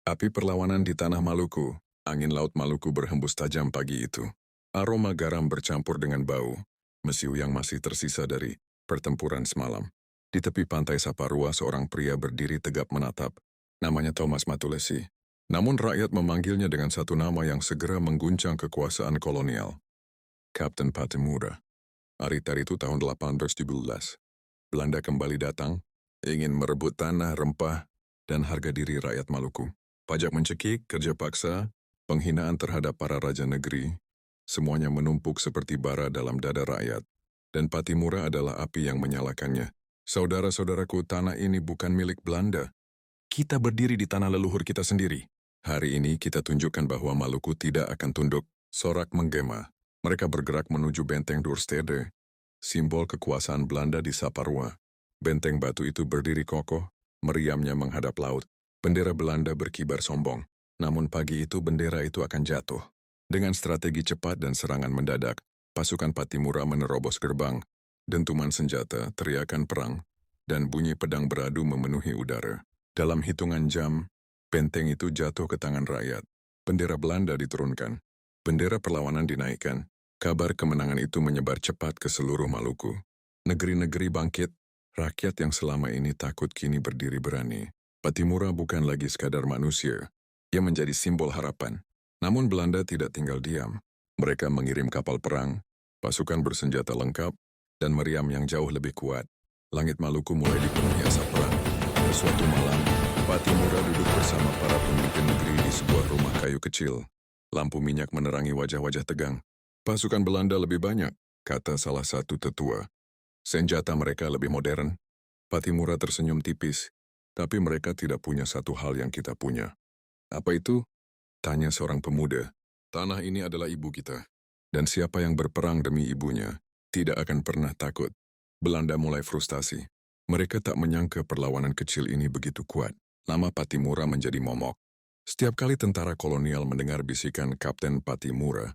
Api perlawanan di tanah Maluku. Angin laut Maluku berhembus tajam pagi itu. Aroma garam bercampur dengan bau mesiu yang masih tersisa dari pertempuran semalam. Di tepi pantai Saparua, seorang pria berdiri tegap menatap. Namanya Thomas Matulesi. Namun rakyat memanggilnya dengan satu nama yang segera mengguncang kekuasaan kolonial. Kapten Patimura. Hari itu tahun 1817. Belanda kembali datang, ingin merebut tanah, rempah, dan harga diri rakyat Maluku. Pajak mencekik, kerja paksa, penghinaan terhadap para raja negeri, semuanya menumpuk seperti bara dalam dada rakyat. Dan Patimura adalah api yang menyalakannya. Saudara-saudaraku, tanah ini bukan milik Belanda. Kita berdiri di tanah leluhur kita sendiri. Hari ini kita tunjukkan bahwa Maluku tidak akan tunduk. Sorak menggema. Mereka bergerak menuju benteng Dorstede, simbol kekuasaan Belanda di Saparua. Benteng batu itu berdiri kokoh, meriamnya menghadap laut. Bendera Belanda berkibar sombong. Namun pagi itu bendera itu akan jatuh. Dengan strategi cepat dan serangan mendadak, pasukan Patimura menerobos gerbang. Dentuman senjata, teriakan perang, dan bunyi pedang beradu memenuhi udara. Dalam hitungan jam, benteng itu jatuh ke tangan rakyat. Bendera Belanda diturunkan. Bendera perlawanan dinaikkan. Kabar kemenangan itu menyebar cepat ke seluruh Maluku. Negeri-negeri bangkit, rakyat yang selama ini takut kini berdiri berani. Patimura bukan lagi sekadar manusia. Ia menjadi simbol harapan. Namun Belanda tidak tinggal diam. Mereka mengirim kapal perang, pasukan bersenjata lengkap, dan meriam yang jauh lebih kuat. Langit Maluku mulai dipenuhi asap perang. Suatu malam, Patimura duduk bersama para pemimpin negeri di sebuah rumah kayu kecil. Lampu minyak menerangi wajah-wajah tegang. Pasukan Belanda lebih banyak, kata salah satu tetua. Senjata mereka lebih modern. Patimura tersenyum tipis, tapi mereka tidak punya satu hal yang kita punya. Apa itu? Tanya seorang pemuda. Tanah ini adalah ibu kita. Dan siapa yang berperang demi ibunya, tidak akan pernah takut. Belanda mulai frustasi. Mereka tak menyangka perlawanan kecil ini begitu kuat. Nama Patimura menjadi momok. Setiap kali tentara kolonial mendengar bisikan Kapten Patimura,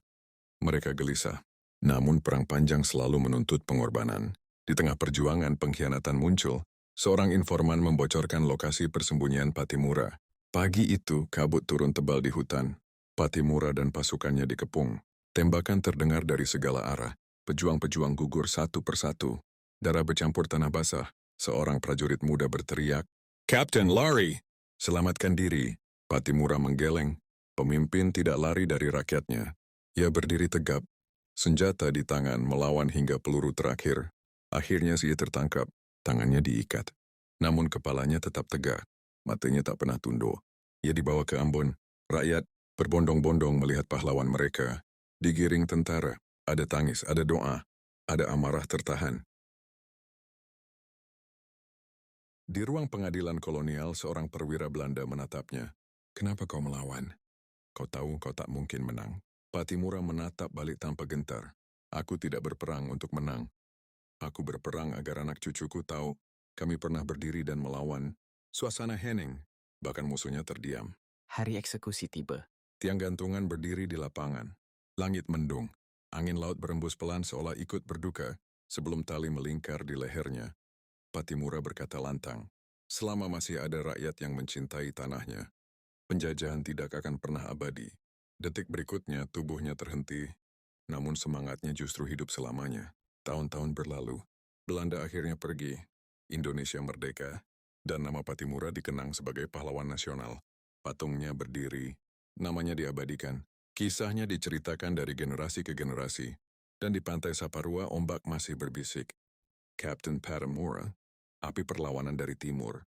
mereka gelisah. Namun perang panjang selalu menuntut pengorbanan. Di tengah perjuangan pengkhianatan muncul, seorang informan membocorkan lokasi persembunyian Patimura. Pagi itu kabut turun tebal di hutan. Patimura dan pasukannya dikepung. Tembakan terdengar dari segala arah. Pejuang-pejuang gugur satu persatu. Darah bercampur tanah basah. Seorang prajurit muda berteriak, "Kapten, lari! Selamatkan diri!" Patimura menggeleng. Pemimpin tidak lari dari rakyatnya. Ia berdiri tegap, senjata di tangan melawan hingga peluru terakhir. Akhirnya ia tertangkap, tangannya diikat. Namun kepalanya tetap tegak, matanya tak pernah tunduk. Ia dibawa ke Ambon. Rakyat berbondong-bondong melihat pahlawan mereka. Digiring tentara, ada tangis, ada doa, ada amarah tertahan. Di ruang pengadilan kolonial, seorang perwira Belanda menatapnya. "Kenapa kau melawan? Kau tahu kau tak mungkin menang." Patimura menatap balik tanpa gentar. "Aku tidak berperang untuk menang. Aku berperang agar anak cucuku tahu kami pernah berdiri dan melawan." Suasana hening, bahkan musuhnya terdiam. Hari eksekusi tiba. Tiang gantungan berdiri di lapangan. Langit mendung. Angin laut berembus pelan seolah ikut berduka sebelum tali melingkar di lehernya. Patimura berkata lantang, "Selama masih ada rakyat yang mencintai tanahnya, penjajahan tidak akan pernah abadi." Detik berikutnya tubuhnya terhenti, namun semangatnya justru hidup selamanya. Tahun-tahun berlalu, Belanda akhirnya pergi, Indonesia merdeka, dan nama Patimura dikenang sebagai pahlawan nasional. Patungnya berdiri, namanya diabadikan, kisahnya diceritakan dari generasi ke generasi, dan di pantai Saparua ombak masih berbisik. Kapten Patimura, api perlawanan dari timur,